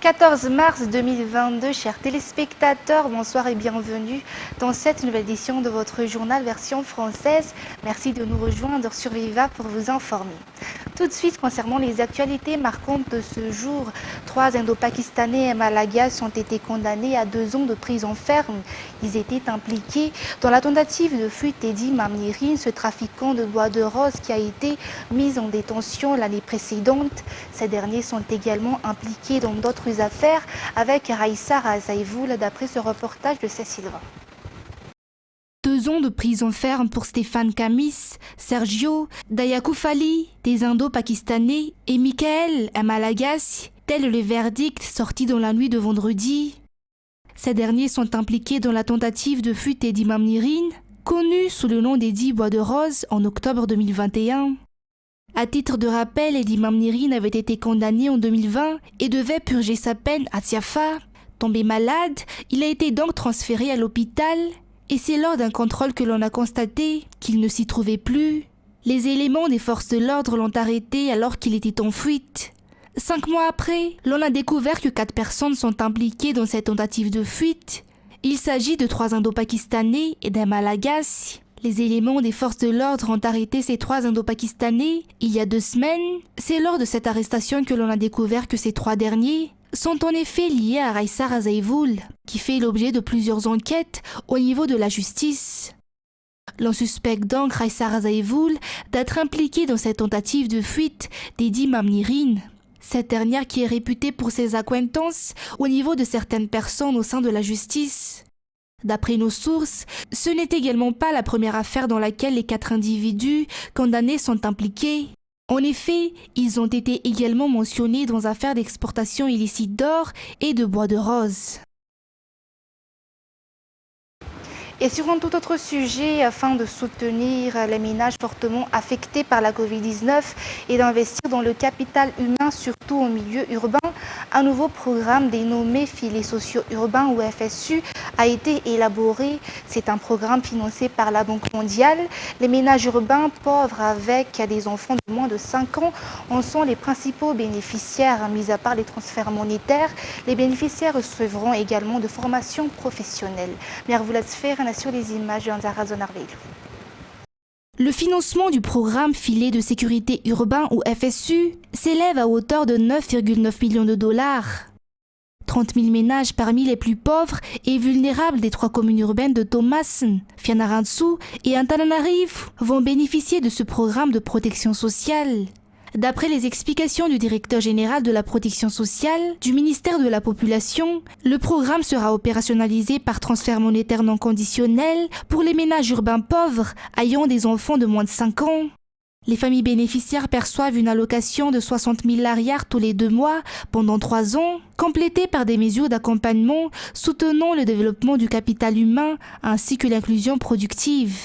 14 mars 2022, chers téléspectateurs, bonsoir et bienvenue dans cette nouvelle édition de votre journal version française. Merci de nous rejoindre sur Viva pour vous informer. Tout de suite, concernant les actualités marquantes de ce jour, 3 Indo-Pakistanais et Malagas ont été condamnés à 2 ans de prison ferme. Ils étaient impliqués dans la tentative de fuite d'Edi Mamnirin, ce trafiquant de bois de rose qui a été mis en détention l'année précédente. Ces derniers sont également impliqués dans d'autres affaires avec Raissa Razaïvoul, d'après ce reportage de Cécile Vain. 2 ans de prison ferme pour Stéphane Kamis, Sergio, Dayakoufali, des Indo-Pakistanais et Michael Malagas, tel le verdict sorti dans la nuit de vendredi. Ces derniers sont impliqués dans la tentative de fuite d'Edi Mamnirin, connu sous le nom d'Edi Bois de Rose en octobre 2021. À titre de rappel, Edi Mamnirin avait été condamné en 2020 et devait purger sa peine à Tiafa. Tombé malade, il a été donc transféré à l'hôpital et c'est lors d'un contrôle que l'on a constaté qu'il ne s'y trouvait plus. Les éléments des forces de l'ordre l'ont arrêté alors qu'il était en fuite. 5 mois après, l'on a découvert que 4 personnes sont impliquées dans cette tentative de fuite. Il s'agit de 3 Indo-Pakistanais et d'un Malagas. Les éléments des forces de l'ordre ont arrêté ces 3 Indo-Pakistanais il y a 2 semaines. C'est lors de cette arrestation que l'on a découvert que ces 3 derniers sont en effet liés à Raissa Razaïvoul, qui fait l'objet de plusieurs enquêtes au niveau de la justice. L'on suspecte donc Raissa Razaïvoul d'être impliquée dans cette tentative de fuite d'Edi Mamnirin. Cette dernière qui est réputée pour ses accointances au niveau de certaines personnes au sein de la justice. D'après nos sources, ce n'est également pas la première affaire dans laquelle les 4 individus condamnés sont impliqués. En effet, ils ont été également mentionnés dans affaires d'exportation illicite d'or et de bois de rose. Et sur un tout autre sujet, afin de soutenir les ménages fortement affectés par la Covid-19 et d'investir dans le capital humain, surtout au milieu urbain, un nouveau programme dénommé Filets sociaux urbains ou FSU a été élaboré. C'est un programme financé par la Banque mondiale. Les ménages urbains pauvres avec des enfants de moins de 5 ans en sont les principaux bénéficiaires, mis à part les transferts monétaires. Les bénéficiaires recevront également de formations professionnelles. Sur les images d'Anzara Zonarville. Le financement du programme Filet de sécurité urbain ou FSU s'élève à hauteur de 9,9 millions de dollars. 30 000 ménages parmi les plus pauvres et vulnérables des 3 communes urbaines de Thomasin, Fianarantsoa et Antananarivo vont bénéficier de ce programme de protection sociale. D'après les explications du directeur général de la protection sociale du ministère de la Population, le programme sera opérationnalisé par transfert monétaire non conditionnel pour les ménages urbains pauvres ayant des enfants de moins de 5 ans. Les familles bénéficiaires perçoivent une allocation de 60 000 lariars tous les 2 mois pendant 3 ans, complétée par des mesures d'accompagnement soutenant le développement du capital humain ainsi que l'inclusion productive.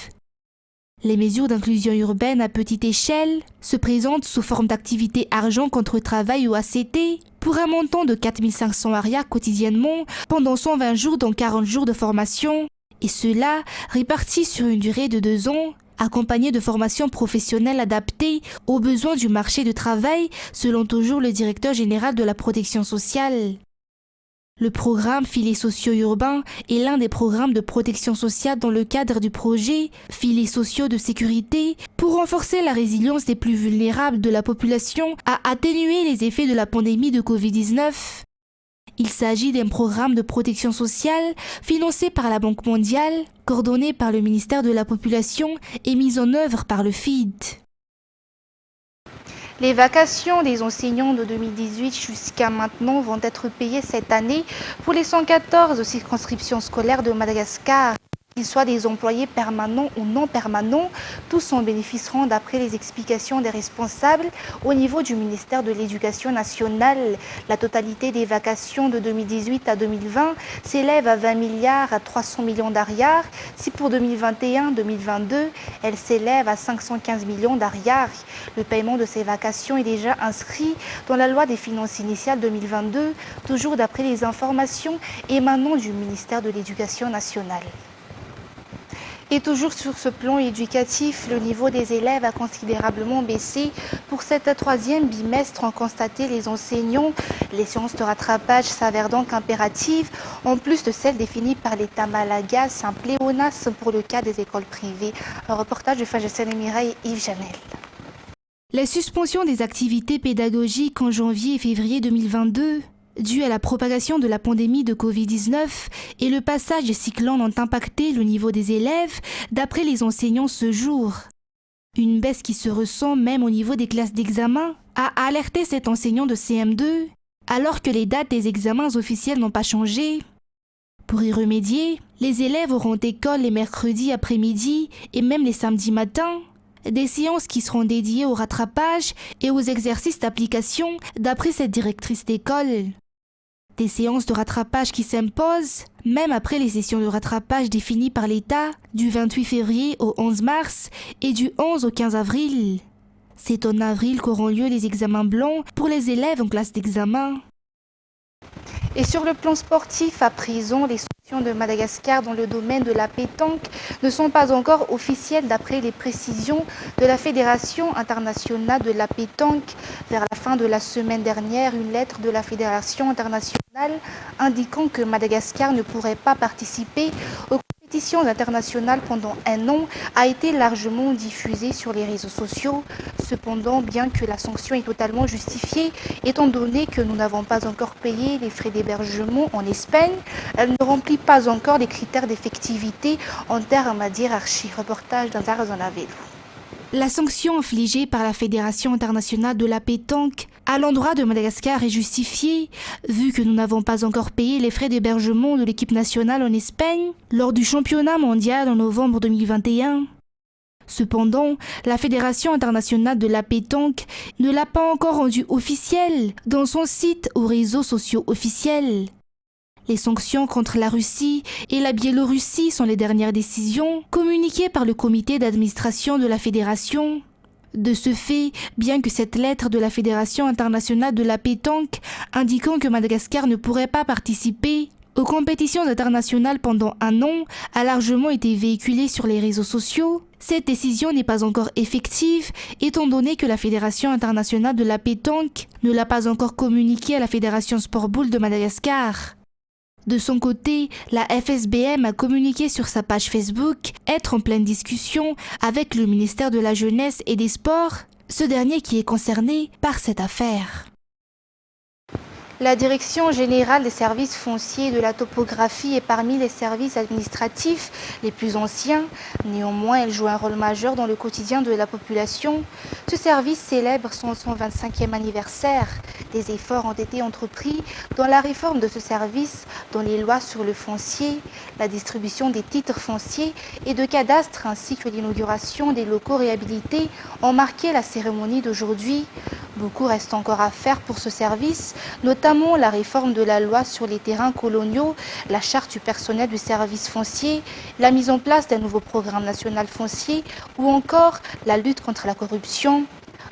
Les mesures d'inclusion urbaine à petite échelle se présentent sous forme d'activités argent contre travail ou ACT pour un montant de 4 500 lariars quotidiennement pendant 120 jours dont 40 jours de formation, et cela répartis sur une durée de 2 ans, accompagné de formations professionnelles adaptées aux besoins du marché du travail selon toujours le directeur général de la protection sociale. Le programme Filets sociaux urbains est l'un des programmes de protection sociale dans le cadre du projet Filets sociaux de sécurité pour renforcer la résilience des plus vulnérables de la population à atténuer les effets de la pandémie de Covid-19. Il s'agit d'un programme de protection sociale financé par la Banque mondiale, coordonné par le ministère de la Population et mis en œuvre par le FID. Les vacations des enseignants de 2018 jusqu'à maintenant vont être payées cette année pour les 114 circonscriptions scolaires de Madagascar. Qu'ils soient des employés permanents ou non permanents, tous en bénéficieront d'après les explications des responsables au niveau du ministère de l'Éducation nationale. La totalité des vacations de 2018 à 2020 s'élève à 20 milliards à 300 millions d'ariars. Si pour 2021-2022, elle s'élève à 515 millions d'ariars. Le paiement de ces vacations est déjà inscrit dans la loi des finances initiales 2022, toujours d'après les informations émanant du ministère de l'Éducation nationale. Et toujours sur ce plan éducatif, le niveau des élèves a considérablement baissé. Pour cette troisième bimestre, ont constaté les enseignants. Les séances de rattrapage s'avèrent donc impératives, en plus de celles définies par l'État malagasy, un pléonasme pour le cas des écoles privées. Un reportage de Fajesen Mireille et Yves Janel. La suspension des activités pédagogiques en janvier et février 2022, due à la propagation de la pandémie de Covid-19 et le passage des cyclones ont impacté le niveau des élèves d'après les enseignants ce jour. Une baisse qui se ressent même au niveau des classes d'examen, a alerté cet enseignant de CM2, alors que les dates des examens officiels n'ont pas changé. Pour y remédier, les élèves auront école les mercredis après-midi et même les samedis matins. Des séances qui seront dédiées au rattrapage et aux exercices d'application d'après cette directrice d'école. Des séances de rattrapage qui s'imposent, même après les sessions de rattrapage définies par l'État du 28 février au 11 mars et du 11 au 15 avril. C'est en avril qu'auront lieu les examens blancs pour les élèves en classe d'examen. Et sur le plan sportif, à présent, les sanctions de Madagascar dans le domaine de la pétanque ne sont pas encore officielles d'après les précisions de la Fédération internationale de la pétanque. Vers la fin de la semaine dernière, une lettre de la Fédération internationale indiquant que Madagascar ne pourrait pas participer aux compétitions internationales pendant un an a été largement diffusée sur les réseaux sociaux. Cependant, bien que la sanction est totalement justifiée, étant donné que nous n'avons pas encore payé les frais d'hébergement en Espagne, elle ne remplit pas encore les critères d'effectivité en termes d'hiérarchie. Reportage dans Arizona-Vélo. La sanction infligée par la Fédération internationale de la pétanque à l'endroit de Madagascar est justifiée, vu que nous n'avons pas encore payé les frais d'hébergement de l'équipe nationale en Espagne lors du championnat mondial en novembre 2021. Cependant, la Fédération internationale de la pétanque ne l'a pas encore rendu officiel dans son site ou réseaux sociaux officiels. Les sanctions contre la Russie et la Biélorussie sont les dernières décisions communiquées par le comité d'administration de la Fédération. De ce fait, bien que cette lettre de la Fédération internationale de la pétanque indiquant que Madagascar ne pourrait pas participer aux compétitions internationales pendant un an a largement été véhiculée sur les réseaux sociaux, cette décision n'est pas encore effective étant donné que la Fédération internationale de la pétanque ne l'a pas encore communiquée à la Fédération Sport Boule de Madagascar. De son côté, la FSBM a communiqué sur sa page Facebook être en pleine discussion avec le ministère de la Jeunesse et des Sports, ce dernier qui est concerné par cette affaire. La Direction générale des services fonciers et de la topographie est parmi les services administratifs les plus anciens. Néanmoins, elle joue un rôle majeur dans le quotidien de la population. Ce service célèbre son 125e anniversaire. Des efforts ont été entrepris dans la réforme de ce service, dans les lois sur le foncier, la distribution des titres fonciers et de cadastre ainsi que l'inauguration des locaux réhabilités ont marqué la cérémonie d'aujourd'hui. Beaucoup reste encore à faire pour ce service, notamment la réforme de la loi sur les terrains coloniaux, la charte du personnel du service foncier, la mise en place d'un nouveau programme national foncier ou encore la lutte contre la corruption.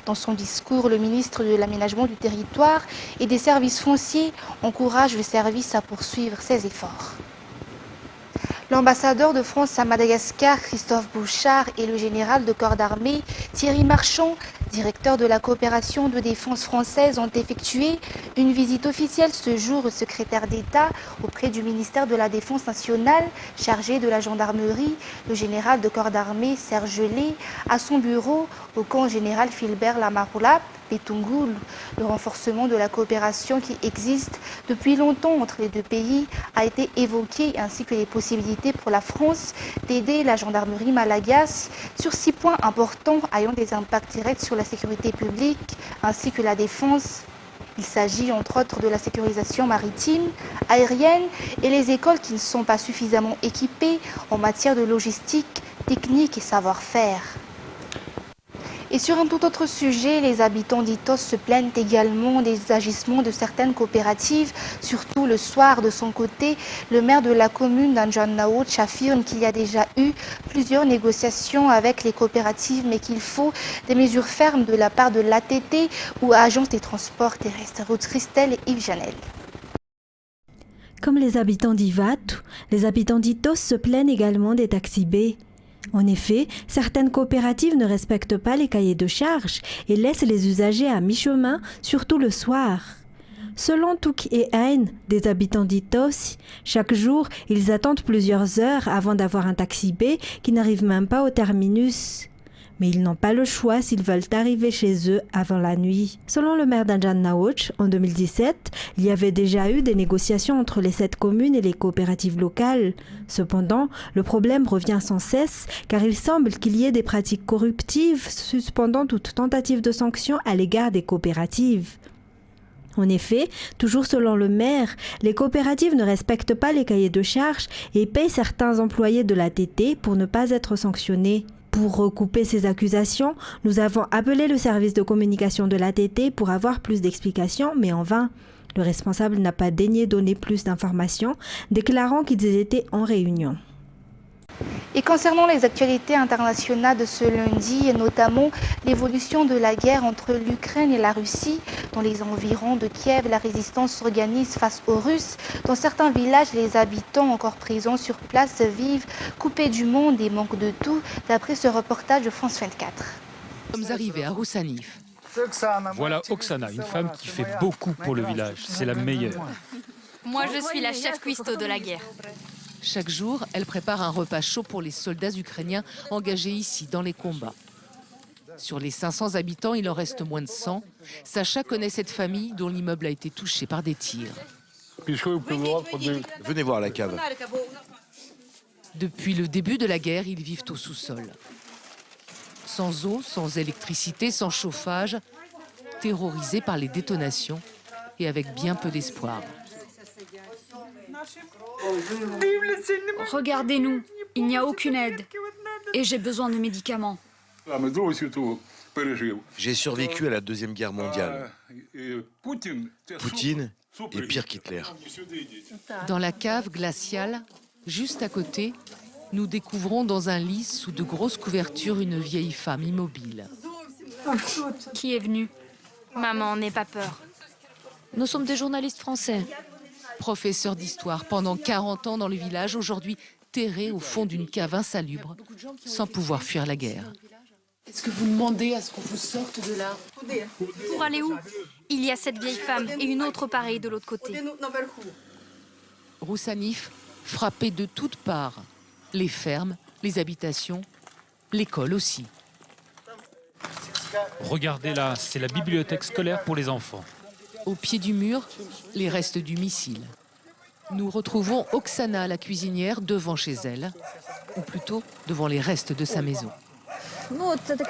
Dans son discours, le ministre de l'Aménagement du territoire et des services fonciers encourage le service à poursuivre ses efforts. L'ambassadeur de France à Madagascar, Christophe Bouchard, et le général de corps d'armée, Thierry Marchand, directeur de la coopération de défense française, ont effectué une visite officielle ce jour au secrétaire d'État auprès du ministère de la Défense nationale, chargé de la gendarmerie, le général de corps d'armée, Serge Lay, à son bureau au camp général Philbert Lamaroula, Pétungoul. Le renforcement de la coopération qui existe depuis longtemps entre les deux pays a été évoqué, ainsi que les possibilités pour la France d'aider la gendarmerie malagasy sur 6 points importants ayant des impacts directs sur la sécurité publique ainsi que la défense. Il s'agit entre autres de la sécurisation maritime, aérienne et les écoles qui ne sont pas suffisamment équipées en matière de logistique, technique et savoir-faire. Et sur un tout autre sujet, les habitants d'Itos se plaignent également des agissements de certaines coopératives, surtout le soir. De son côté, le maire de la commune d'Anjanaouch affirme qu'il y a déjà eu plusieurs négociations avec les coopératives, mais qu'il faut des mesures fermes de la part de l'ATT ou Agence des transports terrestres. Ruth Christelle et Yves Janel. Comme les habitants d'Ivat, les habitants d'Itos se plaignent également des taxis B. En effet, certaines coopératives ne respectent pas les cahiers de charges et laissent les usagers à mi-chemin, surtout le soir. Selon Touk et Hein, des habitants d'Itos, chaque jour, ils attendent plusieurs heures avant d'avoir un taxi B qui n'arrive même pas au terminus. Mais ils n'ont pas le choix s'ils veulent arriver chez eux avant la nuit. Selon le maire d'Andjan Naouch, en 2017, il y avait déjà eu des négociations entre les 7 communes et les coopératives locales. Cependant, le problème revient sans cesse car il semble qu'il y ait des pratiques corruptives suspendant toute tentative de sanction à l'égard des coopératives. En effet, toujours selon le maire, les coopératives ne respectent pas les cahiers de charges et payent certains employés de l'ATT pour ne pas être sanctionnés. Pour recouper ces accusations, nous avons appelé le service de communication de l'ATT pour avoir plus d'explications, mais en vain. Le responsable n'a pas daigné donner plus d'informations, déclarant qu'ils étaient en réunion. Et concernant les actualités internationales de ce lundi, et notamment l'évolution de la guerre entre l'Ukraine et la Russie, dans les environs de Kiev, la résistance s'organise face aux Russes. Dans certains villages, les habitants encore présents sur place vivent coupés du monde et manquent de tout, d'après ce reportage de France 24. Nous sommes arrivés à Roussanif. Voilà Oksana, une femme qui fait beaucoup pour le village. C'est la meilleure. Moi, je suis la chef cuistot de la guerre. Chaque jour, elle prépare un repas chaud pour les soldats ukrainiens engagés ici dans les combats. Sur les 500 habitants, il en reste moins de 100. Sacha connaît cette famille dont l'immeuble a été touché par des tirs. Venez voir la cave. Depuis le début de la guerre, ils vivent au sous-sol. Sans eau, sans électricité, sans chauffage, terrorisés par les détonations et avec bien peu d'espoir. Regardez-nous, il n'y a aucune aide. Et j'ai besoin de médicaments. J'ai survécu à la Deuxième Guerre mondiale. Poutine est pire qu'Hitler. Dans la cave glaciale, juste à côté, nous découvrons dans un lit sous de grosses couvertures une vieille femme immobile. Qui est venu? Maman, n'aie pas peur. Nous sommes des journalistes français. Professeur d'histoire pendant 40 ans dans le village, aujourd'hui terré au fond d'une cave insalubre, sans pouvoir fuir la guerre. Est-ce que vous demandez à ce qu'on vous sorte de là? Pour aller où? Il y a cette vieille femme et une autre pareille de l'autre côté. Roussanif, frappé de toutes parts. Les fermes, les habitations, l'école aussi. Regardez là, c'est la bibliothèque scolaire pour les enfants. Au pied du mur, les restes du missile. Nous retrouvons Oksana, la cuisinière, devant chez elle, ou plutôt devant les restes de sa maison.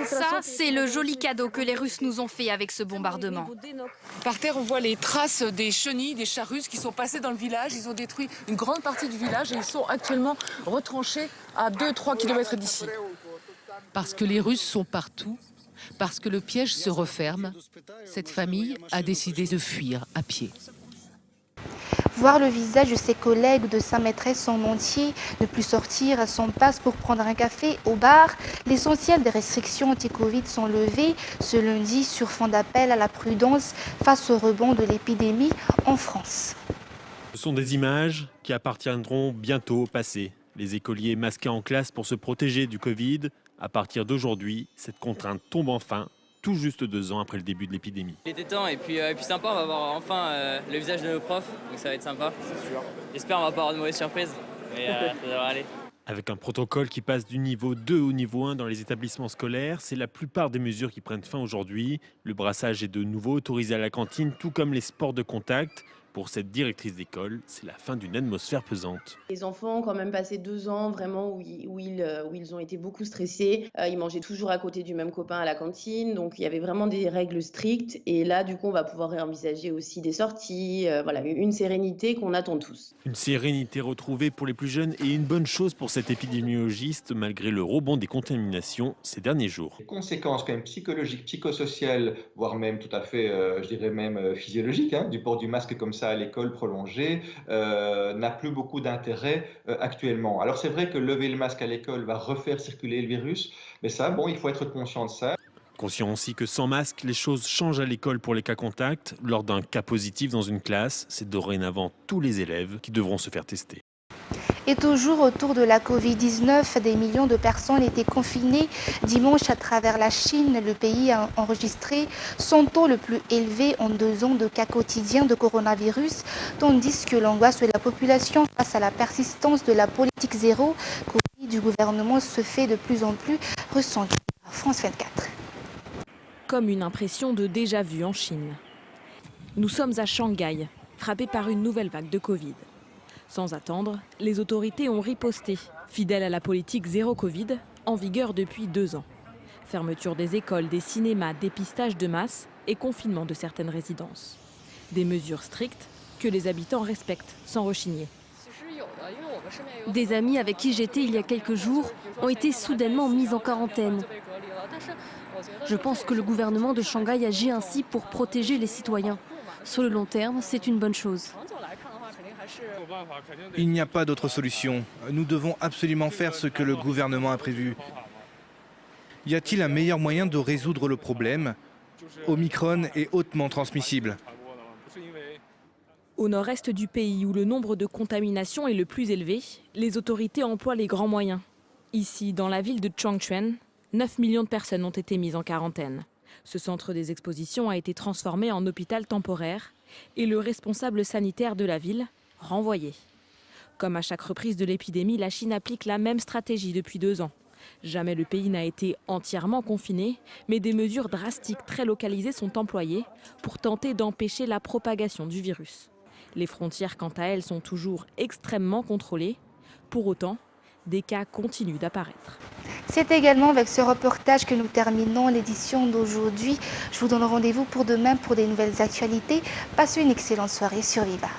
Ça, c'est le joli cadeau que les Russes nous ont fait avec ce bombardement. Par terre, on voit les traces des chenilles, des chars russes qui sont passés dans le village. Ils ont détruit une grande partie du village et ils sont actuellement retranchés à 2-3 km d'ici. Parce que les Russes sont partout, parce que le piège se referme, cette famille a décidé de fuir à pied. Voir le visage de ses collègues, de sa maîtresse en entier, ne plus sortir à son passe pour prendre un café au bar. L'essentiel des restrictions anti-Covid sont levées ce lundi sur fond d'appel à la prudence face au rebond de l'épidémie en France. Ce sont des images qui appartiendront bientôt au passé. Les écoliers masqués en classe pour se protéger du Covid. À partir d'aujourd'hui, cette contrainte tombe enfin, tout juste 2 ans après le début de l'épidémie. Il était temps et puis sympa, on va voir enfin le visage de nos profs, donc ça va être sympa. C'est sûr. J'espère qu'on va pas avoir de mauvaises surprises, mais ça devrait aller. Avec un protocole qui passe du niveau 2 au niveau 1 dans les établissements scolaires, c'est la plupart des mesures qui prennent fin aujourd'hui. Le brassage est de nouveau autorisé à la cantine, tout comme les sports de contact. Pour cette directrice d'école, c'est la fin d'une atmosphère pesante. Les enfants ont quand même passé 2 ans vraiment où ils ont été beaucoup stressés. Ils mangeaient toujours à côté du même copain à la cantine, donc il y avait vraiment des règles strictes. Et là, du coup, on va pouvoir réenvisager aussi des sorties, voilà, une sérénité qu'on attend tous. Une sérénité retrouvée pour les plus jeunes et une bonne chose pour cet épidémiologiste, malgré le rebond des contaminations ces derniers jours. Les conséquences quand même psychologiques, psychosociales, voire même tout à fait, je dirais même physiologiques, du port du masque comme ça à l'école prolongée n'a plus beaucoup d'intérêt actuellement. Alors c'est vrai que lever le masque à l'école va refaire circuler le virus, mais ça, bon, il faut être conscient de ça. Conscient aussi que sans masque, les choses changent à l'école pour les cas contacts. Lors d'un cas positif dans une classe, c'est dorénavant tous les élèves qui devront se faire tester. Et toujours autour de la Covid-19, des millions de personnes étaient confinées dimanche à travers la Chine. Le pays a enregistré son taux le plus élevé en 2 ans de cas quotidiens de coronavirus, tandis que l'angoisse de la population face à la persistance de la politique zéro Covid du gouvernement se fait de plus en plus ressentir. France 24. Comme une impression de déjà-vu en Chine. Nous sommes à Shanghai, frappés par une nouvelle vague de Covid. Sans attendre, les autorités ont riposté, fidèles à la politique zéro Covid, en vigueur depuis 2 ans. Fermeture des écoles, des cinémas, dépistage de masse et confinement de certaines résidences. Des mesures strictes que les habitants respectent sans rechigner. Des amis avec qui j'étais il y a quelques jours ont été soudainement mis en quarantaine. Je pense que le gouvernement de Shanghai agit ainsi pour protéger les citoyens. Sur le long terme, c'est une bonne chose. Il n'y a pas d'autre solution. Nous devons absolument faire ce que le gouvernement a prévu. Y a-t-il un meilleur moyen de résoudre le problème? Omicron est hautement transmissible. Au nord-est du pays, où le nombre de contaminations est le plus élevé, les autorités emploient les grands moyens. Ici, dans la ville de Chongquan, 9 millions de personnes ont été mises en quarantaine. Ce centre des expositions a été transformé en hôpital temporaire et le responsable sanitaire de la ville renvoyé. Comme à chaque reprise de l'épidémie, la Chine applique la même stratégie depuis 2 ans. Jamais le pays n'a été entièrement confiné, mais des mesures drastiques très localisées sont employées pour tenter d'empêcher la propagation du virus. Les frontières, quant à elles, sont toujours extrêmement contrôlées. Pour autant, des cas continuent d'apparaître. C'est également avec ce reportage que nous terminons l'édition d'aujourd'hui. Je vous donne rendez-vous pour demain pour des nouvelles actualités. Passez une excellente soirée sur Viva.